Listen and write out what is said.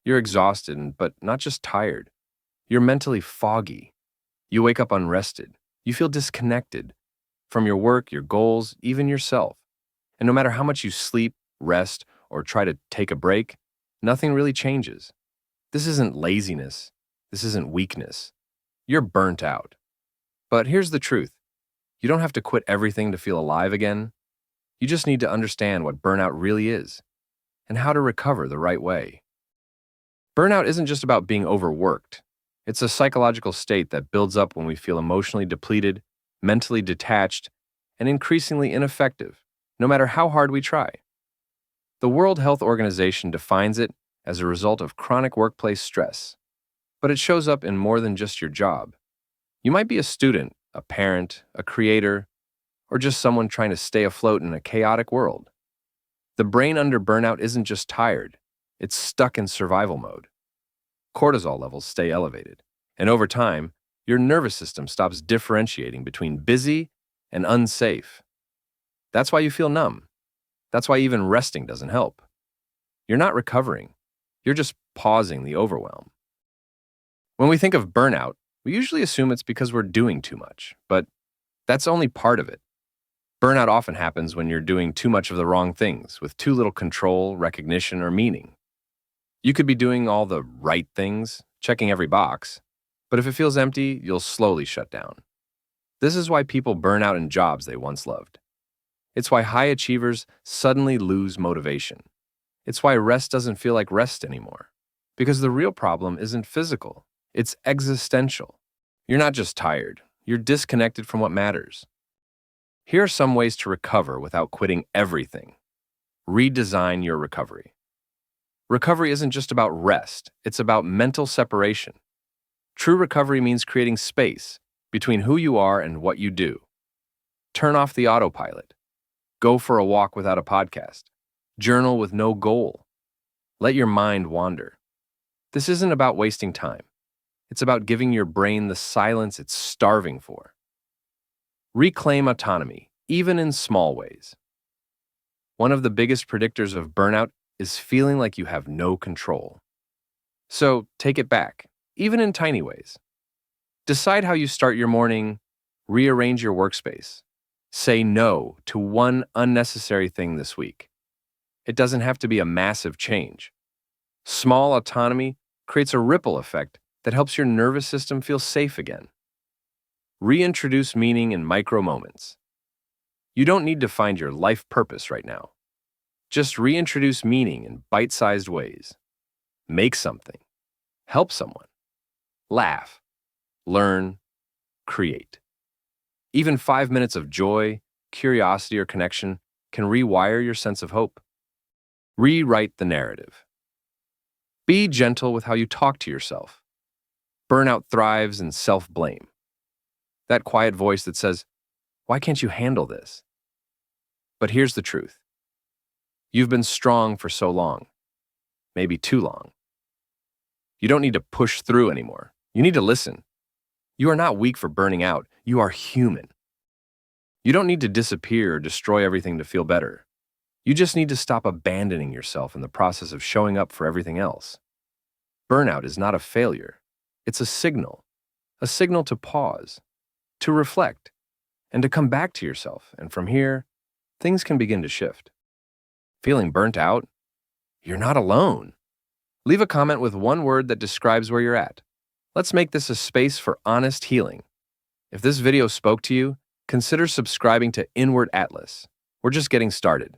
You're exhausted, but not just tired. You're mentally foggy. You wake up unrested. You feel disconnected from your work, your goals, even yourself. And no matter how much you sleep, rest, or try to take a break, nothing really changes. This isn't laziness. This isn't weakness. You're burnt out. But here's the truth. You don't have to quit everything to feel alive again. You just need to understand what burnout really is and how to recover the right way. Burnout isn't just about being overworked. It's a psychological state that builds up when we feel emotionally depleted, mentally detached, and increasingly ineffective, no matter how hard we try. The World Health Organization defines it as a result of chronic workplace stress, but it shows up in more than just your job. You might be a student, a parent, a creator, or just someone trying to stay afloat in a chaotic world. The brain under burnout isn't just tired, it's stuck in survival mode. Cortisol levels stay elevated, and over time, your nervous system stops differentiating between busy and unsafe. That's why you feel numb. That's why even resting doesn't help. You're not recovering, you're just pausing the overwhelm. When we think of burnout, we usually assume it's because we're doing too much, but that's only part of it. Burnout often happens when you're doing too much of the wrong things with too little control, recognition, or meaning. You could be doing all the right things, checking every box, but if it feels empty, you'll slowly shut down. This is why people burn out in jobs they once loved. It's why high achievers suddenly lose motivation. It's why rest doesn't feel like rest anymore. Because the real problem isn't physical, it's existential. You're not just tired, you're disconnected from what matters. Here are some ways to recover without quitting everything. Redesign your recovery. Recovery isn't just about rest, it's about mental separation. True recovery means creating space between who you are and what you do. Turn off the autopilot. Go for a walk without a podcast. Journal with no goal. Let your mind wander. This isn't about wasting time. It's about giving your brain the silence it's starving for. Reclaim autonomy, even in small ways. One of the biggest predictors of burnout is feeling like you have no control. So take it back, even in tiny ways. Decide how you start your morning, rearrange your workspace. Say no to one unnecessary thing this week. It doesn't have to be a massive change. Small autonomy creates a ripple effect that helps your nervous system feel safe again. Reintroduce meaning in micro moments. You don't need to find your life purpose right now. Just reintroduce meaning in bite-sized ways. Make something. Help someone. Laugh. Learn. Create. Even 5 minutes of joy, curiosity, or connection can rewire your sense of hope. Rewrite the narrative. Be gentle with how you talk to yourself. Burnout thrives in self-blame. That quiet voice that says, "Why can't you handle this?" But here's the truth. You've been strong for so long, maybe too long. You don't need to push through anymore. You need to listen. You are not weak for burning out. You are human. You don't need to disappear or destroy everything to feel better. You just need to stop abandoning yourself in the process of showing up for everything else. Burnout is not a failure. It's a signal to pause, to reflect, and to come back to yourself. And from here, things can begin to shift. Feeling burnt out? You're not alone. Leave a comment with one word that describes where you're at. Let's make this a space for honest healing. If this video spoke to you, consider subscribing to Inward Atlas. We're just getting started.